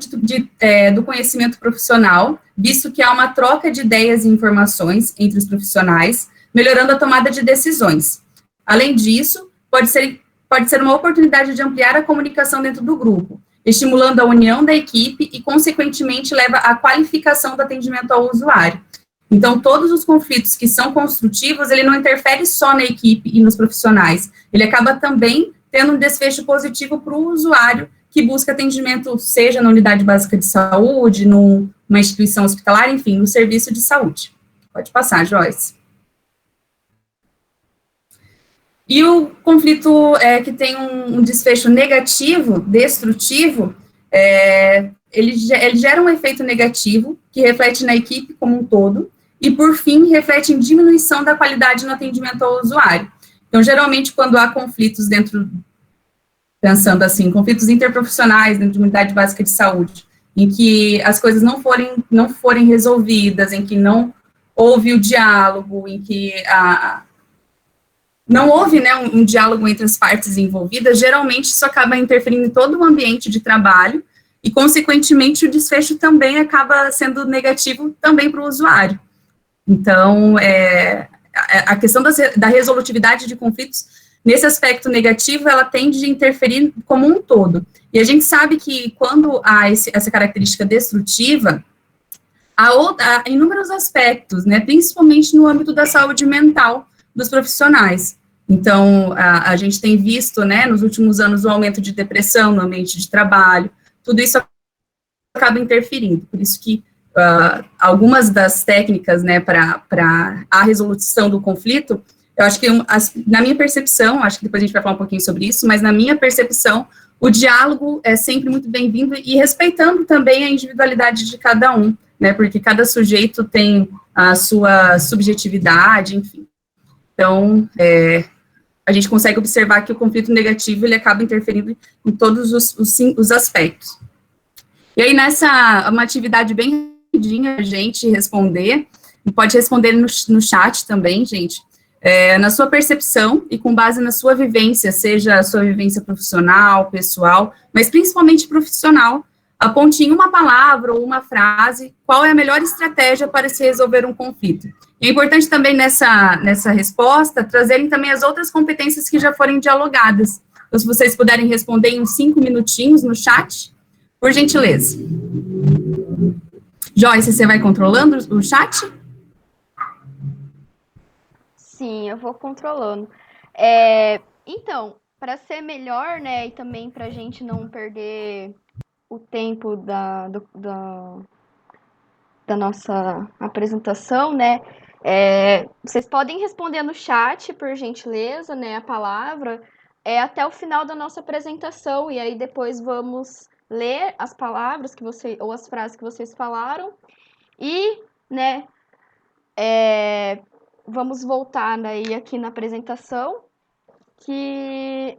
do conhecimento profissional, visto que há uma troca de ideias e informações entre os profissionais, melhorando a tomada de decisões. Além disso, pode ser uma oportunidade de ampliar a comunicação dentro do grupo, estimulando a união da equipe e, consequentemente, leva à qualificação do atendimento ao usuário. Então, todos os conflitos que são construtivos, ele não interfere só na equipe e nos profissionais, ele acaba também tendo um desfecho positivo para o usuário que busca atendimento, seja na unidade básica de saúde, numa instituição hospitalar, enfim, no serviço de saúde. Pode passar, Joyce. E o conflito que tem um desfecho negativo, destrutivo, ele gera um efeito negativo, que reflete na equipe como um todo, e, por fim, reflete em diminuição da qualidade no atendimento ao usuário. Então, geralmente, quando há conflitos pensando assim, conflitos interprofissionais dentro de uma unidade básica de saúde, em que as coisas não forem resolvidas, em que não houve o diálogo, em que não houve, né, um diálogo entre as partes envolvidas, geralmente isso acaba interferindo em todo o ambiente de trabalho e, consequentemente, o desfecho também acaba sendo negativo também para o usuário. Então, a questão da resolutividade de conflitos, nesse aspecto negativo, ela tende a interferir como um todo. E a gente sabe que quando há essa característica destrutiva, há inúmeros aspectos, né, principalmente no âmbito da saúde mental dos profissionais. Então, a gente tem visto, né, nos últimos anos, o aumento de depressão no ambiente de trabalho, tudo isso acaba interferindo, por isso que algumas das técnicas, né, para a resolução do conflito, eu acho que, na minha percepção, acho que depois a gente vai falar um pouquinho sobre isso, mas na minha percepção, o diálogo é sempre muito bem-vindo e respeitando também a individualidade de cada um, né, porque cada sujeito tem a sua subjetividade, enfim. Então, a gente consegue observar que o conflito negativo, ele acaba interferindo em todos os aspectos. E aí, uma atividade bem rapidinha, a gente responder, e pode responder no chat também, gente, na sua percepção e com base na sua vivência, seja a sua vivência profissional, pessoal, mas principalmente profissional, aponte em uma palavra ou uma frase qual é a melhor estratégia para se resolver um conflito. É importante também nessa resposta trazerem também as outras competências que já forem dialogadas. Então, se vocês puderem responder em uns 5 minutinhos no chat, por gentileza. Joyce, você vai controlando o chat? Sim, eu vou controlando. Então, para ser melhor, né, e também para a gente não perder o tempo da nossa apresentação, né, vocês podem responder no chat, por gentileza, né, a palavra, até o final da nossa apresentação, e aí depois vamos ler as palavras ou as frases que vocês falaram, e, né, vamos voltar daí aqui na apresentação, que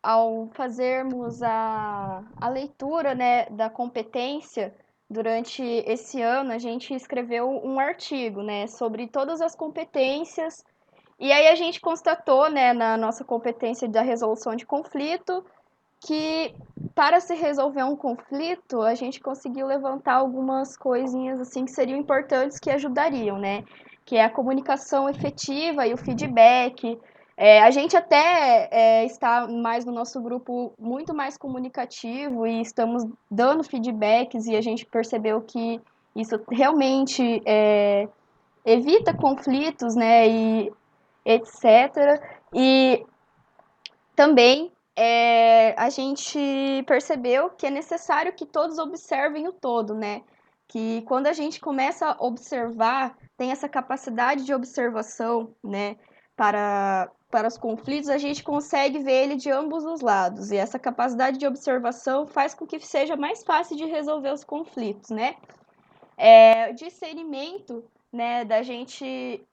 ao fazermos a leitura, né, da competência, durante esse ano a gente escreveu um artigo, né, sobre todas as competências, e aí a gente constatou, né, na nossa competência da resolução de conflito, que para se resolver um conflito, a gente conseguiu levantar algumas coisinhas assim que seriam importantes, que ajudariam, né? Que é a comunicação efetiva e o feedback. A gente até está mais no nosso grupo muito mais comunicativo e estamos dando feedbacks, e a gente percebeu que isso realmente evita conflitos, né? E etc. E também a gente percebeu que é necessário que todos observem o todo, né? Que quando a gente começa a observar, tem essa capacidade de observação, né, para os conflitos, a gente consegue ver ele de ambos os lados. E essa capacidade de observação faz com que seja mais fácil de resolver os conflitos, né? O discernimento, né, da gente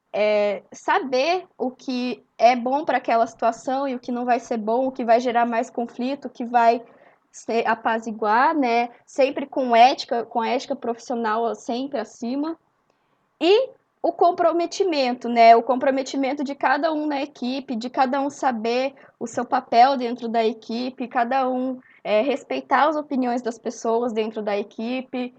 saber o que é bom para aquela situação e o que não vai ser bom, o que vai gerar mais conflito, o que vai se apaziguar, né, sempre com a ética profissional sempre acima, e o comprometimento, né, o comprometimento de cada um na equipe, de cada um saber o seu papel dentro da equipe, cada um respeitar as opiniões das pessoas dentro da equipe,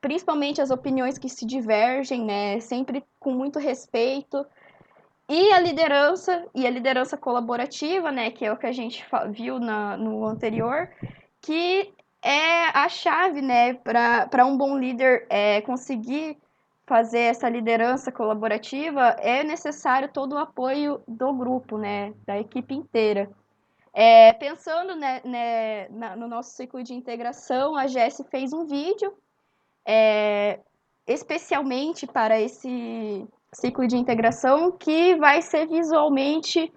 principalmente as opiniões que se divergem, né, sempre com muito respeito, e a liderança colaborativa, né, que é o que a gente viu no anterior, que é a chave, né, para um bom líder conseguir fazer essa liderança colaborativa, é necessário todo o apoio do grupo, né, da equipe inteira. Pensando, né, no nosso ciclo de integração, a Jessi fez um vídeo especialmente para esse ciclo de integração, que vai ser visualmente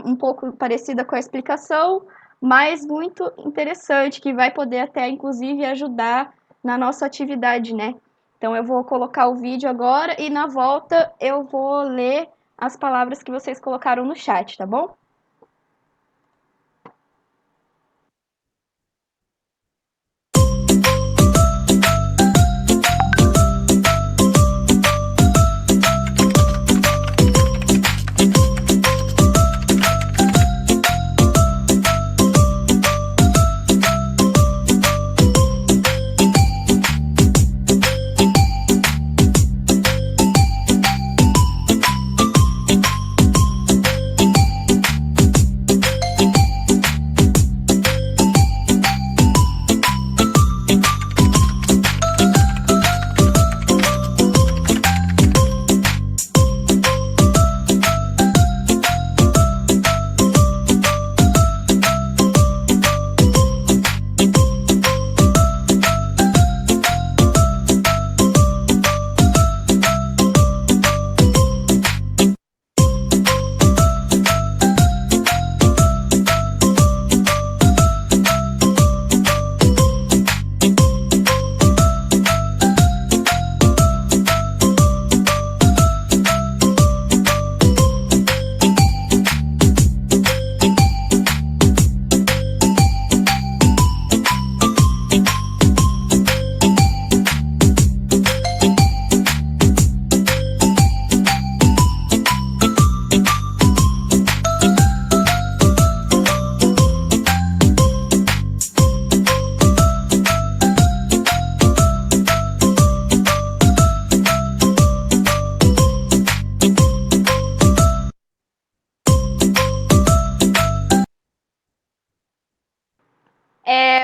um pouco parecida com a explicação, mas muito interessante, que vai poder até, inclusive, ajudar na nossa atividade, né? Então, eu vou colocar o vídeo agora e, na volta, eu vou ler as palavras que vocês colocaram no chat, tá bom?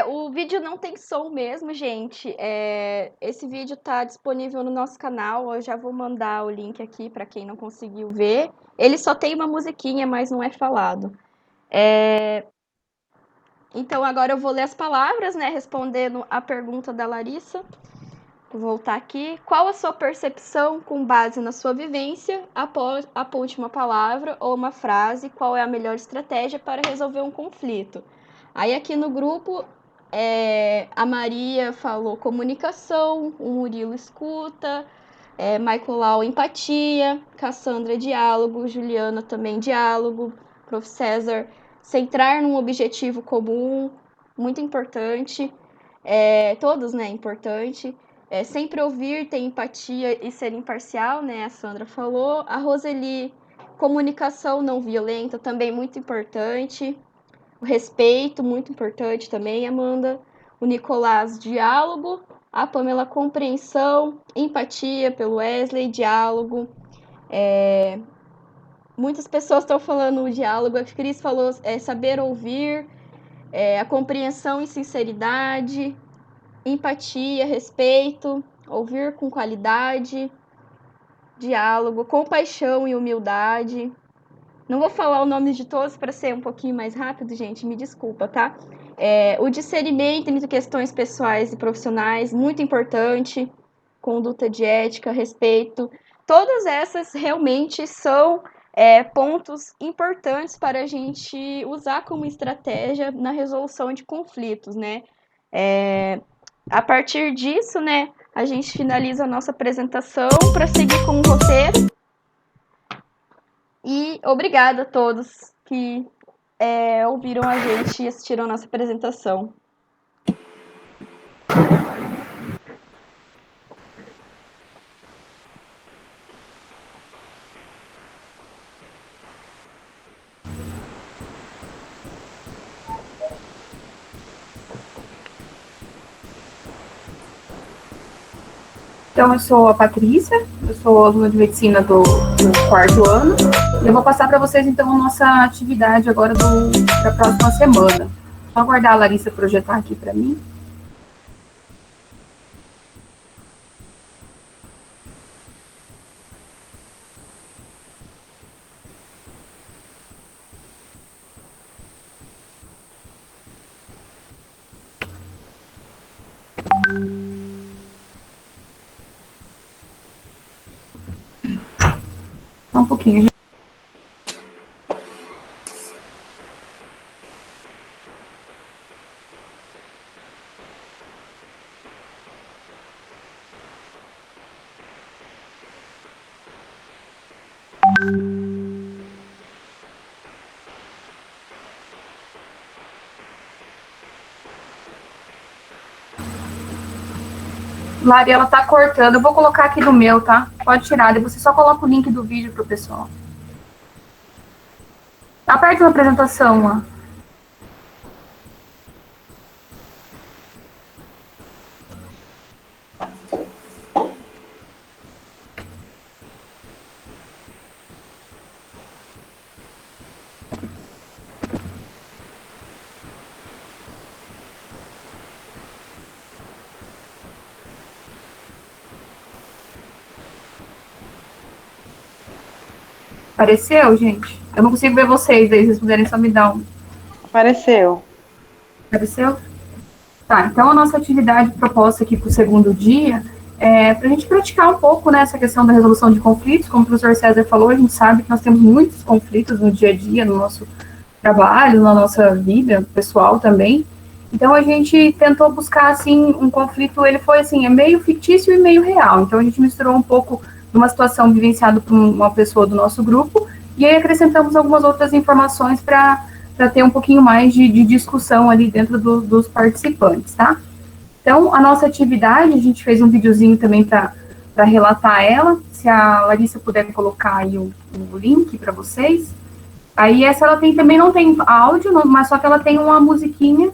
O vídeo não tem som mesmo, gente. Esse vídeo tá disponível no nosso canal. Eu já vou mandar o link aqui para quem não conseguiu ver. Ele só tem uma musiquinha, mas não é falado. Então, agora eu vou ler as palavras, né? Respondendo a pergunta da Larissa. Vou voltar aqui. Qual a sua percepção com base na sua vivência? Aponte uma palavra ou uma frase. Qual é a melhor estratégia para resolver um conflito? Aí aqui no grupo, a Maria falou comunicação, o Murilo escuta, Michael Lau empatia, Cassandra diálogo, Juliana também diálogo, Prof. César centrar num objetivo comum, muito importante, todos, né, importante. Sempre ouvir, ter empatia e ser imparcial, né, a Sandra falou. A Roseli, comunicação não violenta, também muito importante. O respeito, muito importante também, Amanda. O Nicolás, diálogo. A Pamela, compreensão. Empatia, pelo Wesley, diálogo. Muitas pessoas estão falando o diálogo. A Cris falou saber ouvir. A compreensão e sinceridade. Empatia, respeito. Ouvir com qualidade. Diálogo. Compaixão e humildade. Não vou falar o nome de todos para ser um pouquinho mais rápido, gente, me desculpa, tá? O discernimento entre questões pessoais e profissionais, muito importante. Conduta de ética, respeito. Todas essas realmente são pontos importantes para a gente usar como estratégia na resolução de conflitos, né? A partir disso, né, a gente finaliza a nossa apresentação para seguir com o roteiro. E obrigada a todos que ouviram a gente e assistiram a nossa apresentação. Então, eu sou a Patrícia, eu sou aluna de medicina do 4º ano, e eu vou passar para vocês, então, a nossa atividade agora da próxima semana. Vou aguardar a Larissa projetar aqui para mim. Só um pouquinho, gente. Lari, ela tá cortando. Eu vou colocar aqui no meu, tá? Pode tirar. Depois você só coloca o link do vídeo pro pessoal. Aperta na apresentação, ó. Apareceu, gente? Eu não consigo ver vocês aí, se vocês puderem só me dar um. Apareceu. Apareceu? Tá, então a nossa atividade proposta aqui para o segundo dia é para a gente praticar um pouco, né, essa questão da resolução de conflitos. Como o professor César falou, a gente sabe que nós temos muitos conflitos no dia a dia, no nosso trabalho, na nossa vida pessoal também. Então a gente tentou buscar, assim, um conflito, ele foi, assim, é meio fictício e meio real. Então a gente misturou um pouco de uma situação vivenciada por uma pessoa do nosso grupo, e aí acrescentamos algumas outras informações para ter um pouquinho mais de discussão ali dentro dos participantes, tá? Então, a nossa atividade, a gente fez um videozinho também para relatar ela, se a Larissa puder colocar aí o link para vocês. Aí essa ela tem, também não tem áudio, mas só que ela tem uma musiquinha.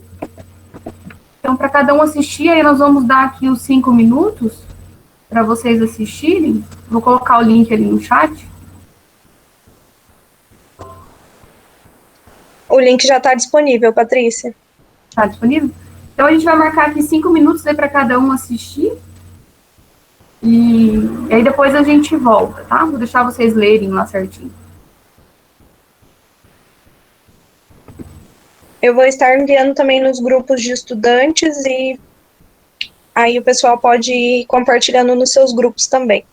Então, para cada um assistir, aí nós vamos dar aqui os 5 minutos para vocês assistirem. Vou colocar o link ali no chat. O link já está disponível, Patrícia. Está disponível? Então, a gente vai marcar aqui 5 minutos aí para cada um assistir. E aí depois a gente volta, tá? Vou deixar vocês lerem lá certinho. Eu vou estar enviando também nos grupos de estudantes e aí o pessoal pode ir compartilhando nos seus grupos também.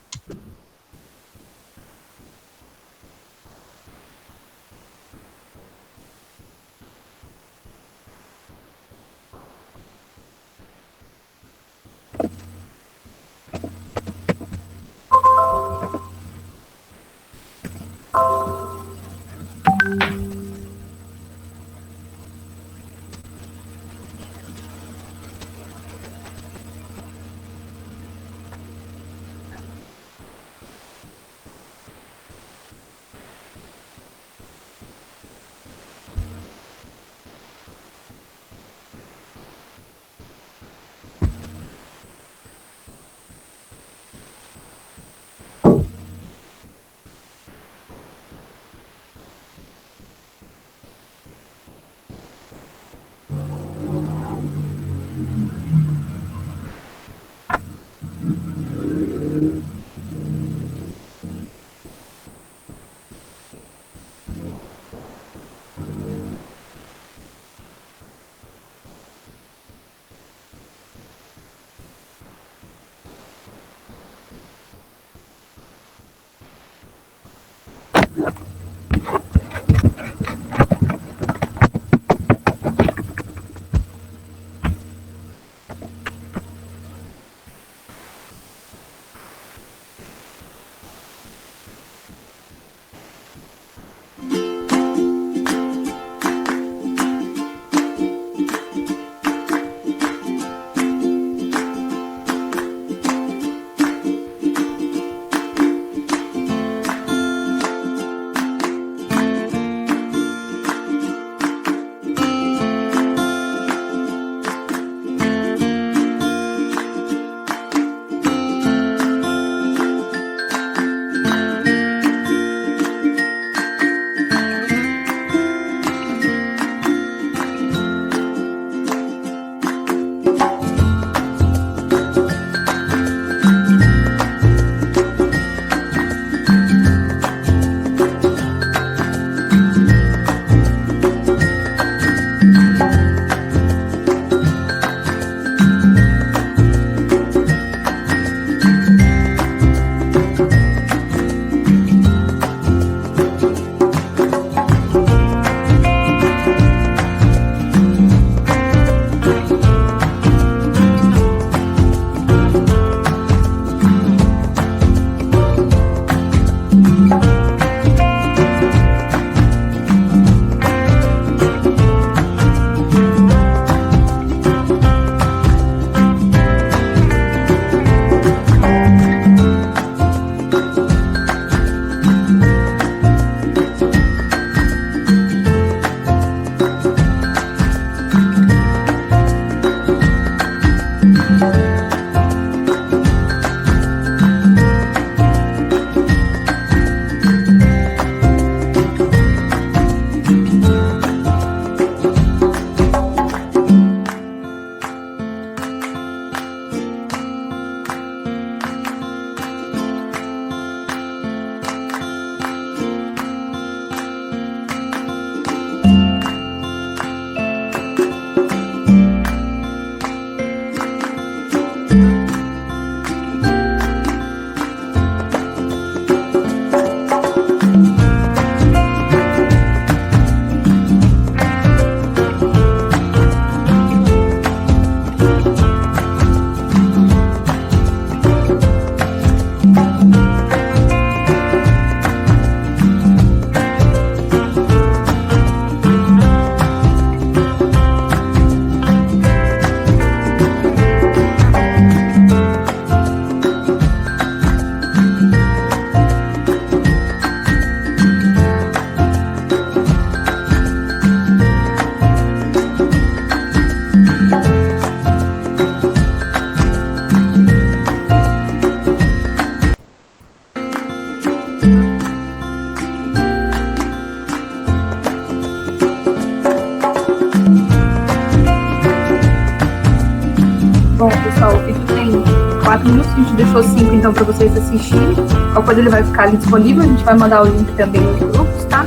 minutos, a gente deixou 5 então para vocês assistirem. Qualquer coisa ele vai ficar ali disponível, a gente vai mandar o link também nos grupos, tá?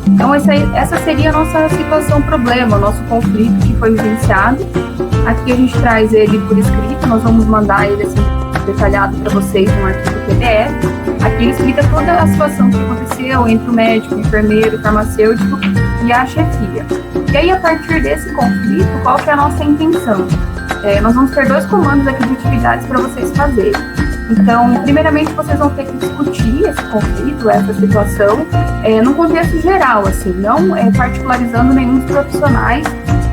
Então essa seria a nossa situação problema, o nosso conflito que foi vivenciado. Aqui a gente traz ele por escrito, nós vamos mandar ele assim detalhado para vocês no arquivo PDF. Aqui ele explica toda a situação que aconteceu entre o médico, o enfermeiro, o farmacêutico e a chefia. E aí, a partir desse conflito, qual que é a nossa intenção? Nós vamos ter 2 comandos aqui de atividades para vocês fazerem. Então, primeiramente, vocês vão ter que discutir esse conflito, essa situação, num contexto geral, assim, não particularizando nenhum dos profissionais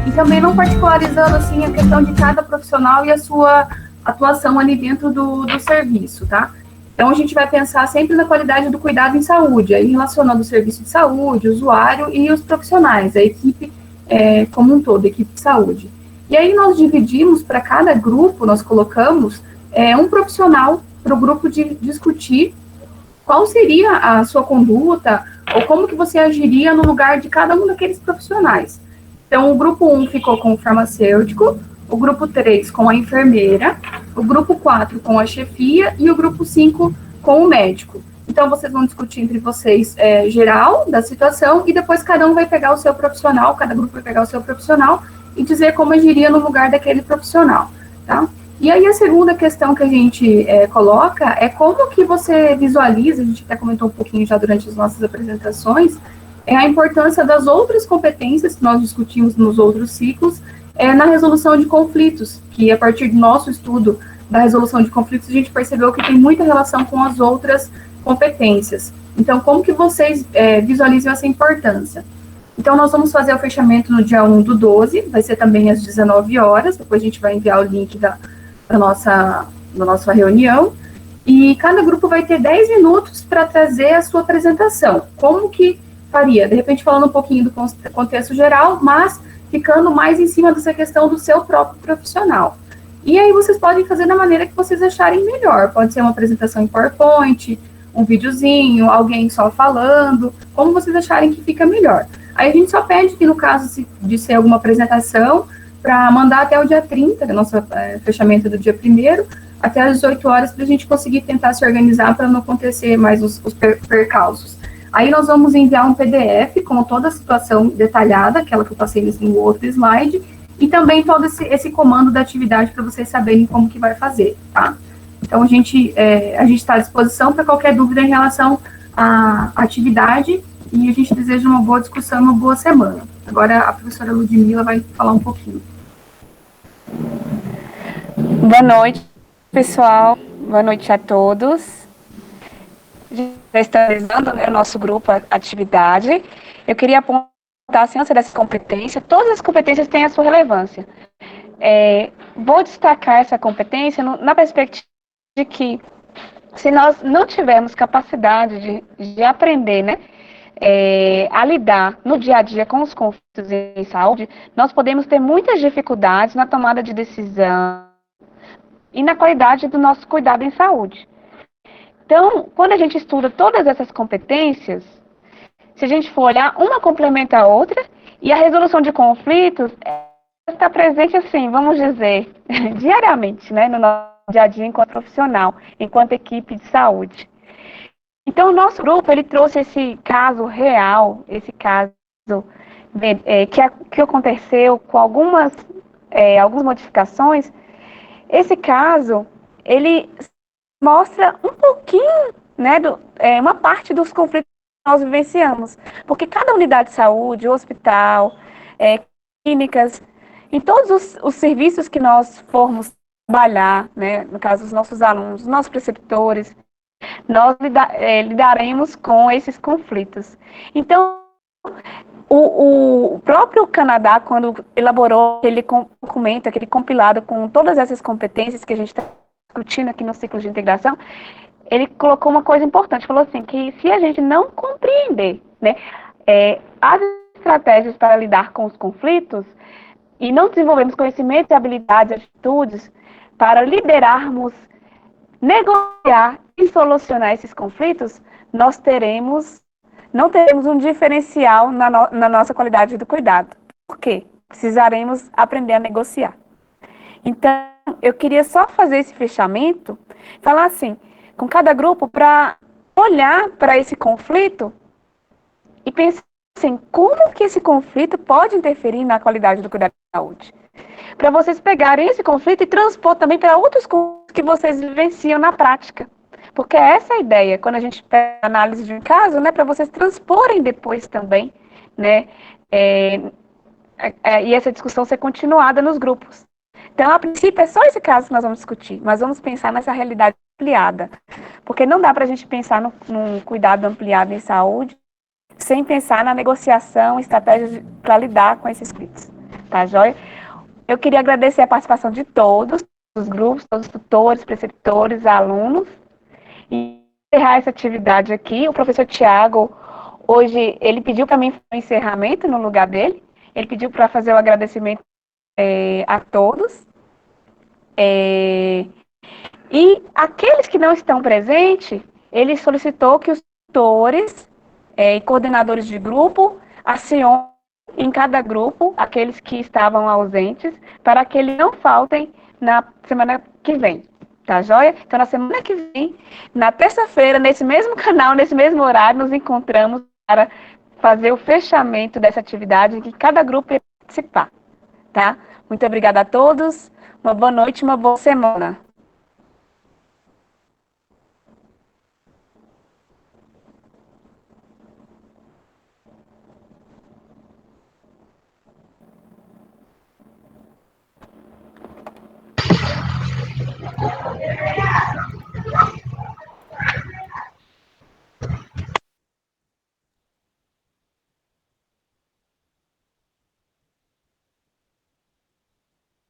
e também não particularizando, assim, a questão de cada profissional e a sua atuação ali dentro do serviço, tá? Então, a gente vai pensar sempre na qualidade do cuidado em saúde, aí relacionando o serviço de saúde, o usuário e os profissionais, a equipe como um todo, a equipe de saúde. E aí, nós dividimos para cada grupo, nós colocamos um profissional para o grupo de discutir qual seria a sua conduta ou como que você agiria no lugar de cada um daqueles profissionais. Então, o grupo 1 ficou com o farmacêutico, o grupo 3 com a enfermeira, o grupo 4 com a chefia e o grupo 5 com o médico. Então, vocês vão discutir entre vocês geral da situação e depois cada um vai pegar o seu profissional, cada grupo vai pegar o seu profissional e dizer como agiria no lugar daquele profissional, tá? E aí, a segunda questão que a gente coloca é como que você visualiza, a gente até comentou um pouquinho já durante as nossas apresentações, a importância das outras competências que nós discutimos nos outros ciclos, na resolução de conflitos, que a partir do nosso estudo da resolução de conflitos, a gente percebeu que tem muita relação com as outras competências. Então, como que vocês visualizam essa importância? Então, nós vamos fazer o fechamento no dia 1/12, vai ser também às 19 horas, depois a gente vai enviar o link da nossa reunião, e cada grupo vai ter 10 minutos para trazer a sua apresentação. Como que faria? De repente, falando um pouquinho do contexto geral, mas ficando mais em cima dessa questão do seu próprio profissional. E aí vocês podem fazer da maneira que vocês acharem melhor. Pode ser uma apresentação em PowerPoint, um videozinho, alguém só falando, como vocês acharem que fica melhor. Aí a gente só pede que, no caso de ser alguma apresentação, para mandar até o dia 30, que é o nosso fechamento do dia 1º, até às 18 horas, para a gente conseguir tentar se organizar para não acontecer mais os percalços. Aí nós vamos enviar um PDF com toda a situação detalhada, aquela que eu passei no outro slide, e também todo esse comando da atividade para vocês saberem como que vai fazer, tá? Então, a gente está à disposição para qualquer dúvida em relação à atividade e a gente deseja uma boa discussão, uma boa semana. Agora, a professora Ludmila vai falar um pouquinho. Boa noite, pessoal. Boa noite a todos. Já está realizando o nosso grupo atividade. Eu queria apontar a ciência dessa competência. Todas as competências têm a sua relevância. Vou destacar essa competência na perspectiva de que, se nós não tivermos capacidade de aprender, né, a lidar no dia a dia com os conflitos em saúde, nós podemos ter muitas dificuldades na tomada de decisão e na qualidade do nosso cuidado em saúde. Então, quando a gente estuda todas essas competências, se a gente for olhar, uma complementa a outra, e a resolução de conflitos está presente, assim, vamos dizer, diariamente, né, no nosso dia a dia enquanto profissional, enquanto equipe de saúde. Então, o nosso grupo, ele trouxe esse caso real, esse caso que aconteceu com algumas modificações. Esse caso, ele mostra um pouquinho, né, uma parte dos conflitos que nós vivenciamos, porque cada unidade de saúde, hospital, clínicas, em todos os serviços que nós formos trabalhar, né, no caso dos nossos alunos, dos nossos preceptores, nós lidaremos com esses conflitos. Então, o próprio Canadá, quando elaborou aquele documento, aquele compilado com todas essas competências que a gente está discutindo aqui no ciclo de integração, ele colocou uma coisa importante, falou assim, que se a gente não compreender, né, as estratégias para lidar com os conflitos e não desenvolvermos conhecimentos, habilidades, atitudes para liderarmos, negociar e solucionar esses conflitos, nós não teremos um diferencial na nossa qualidade do cuidado. Por quê? Precisaremos aprender a negociar. Então, eu queria só fazer esse fechamento, falar assim, com cada grupo, para olhar para esse conflito e pensar assim, como que esse conflito pode interferir na qualidade do cuidado de saúde? Para vocês pegarem esse conflito e transpor também para outros conflitos que vocês vivenciam na prática. Porque essa é a ideia, quando a gente pega a análise de um caso, né, para vocês transporem depois também, né, e essa discussão ser continuada nos grupos. Então, a princípio, é só esse caso que nós vamos discutir, mas vamos pensar nessa realidade ampliada, porque não dá para a gente pensar num cuidado ampliado em saúde sem pensar na negociação, estratégias para lidar com esses conflitos, tá joia? Eu queria agradecer a participação de todos os grupos, todos os tutores, preceptores, alunos, e encerrar essa atividade aqui. O professor Tiago, hoje, ele pediu para mim um encerramento no lugar dele, ele pediu para fazer o agradecimento a todos, e aqueles que não estão presentes, ele solicitou que os tutores e coordenadores de grupo acionem em cada grupo aqueles que estavam ausentes, para que eles não faltem na semana que vem, tá joia? Então, na semana que vem, na terça-feira, nesse mesmo canal, nesse mesmo horário, nos encontramos para fazer o fechamento dessa atividade em que cada grupo ia participar, tá? Muito obrigada a todos, uma boa noite, uma boa semana.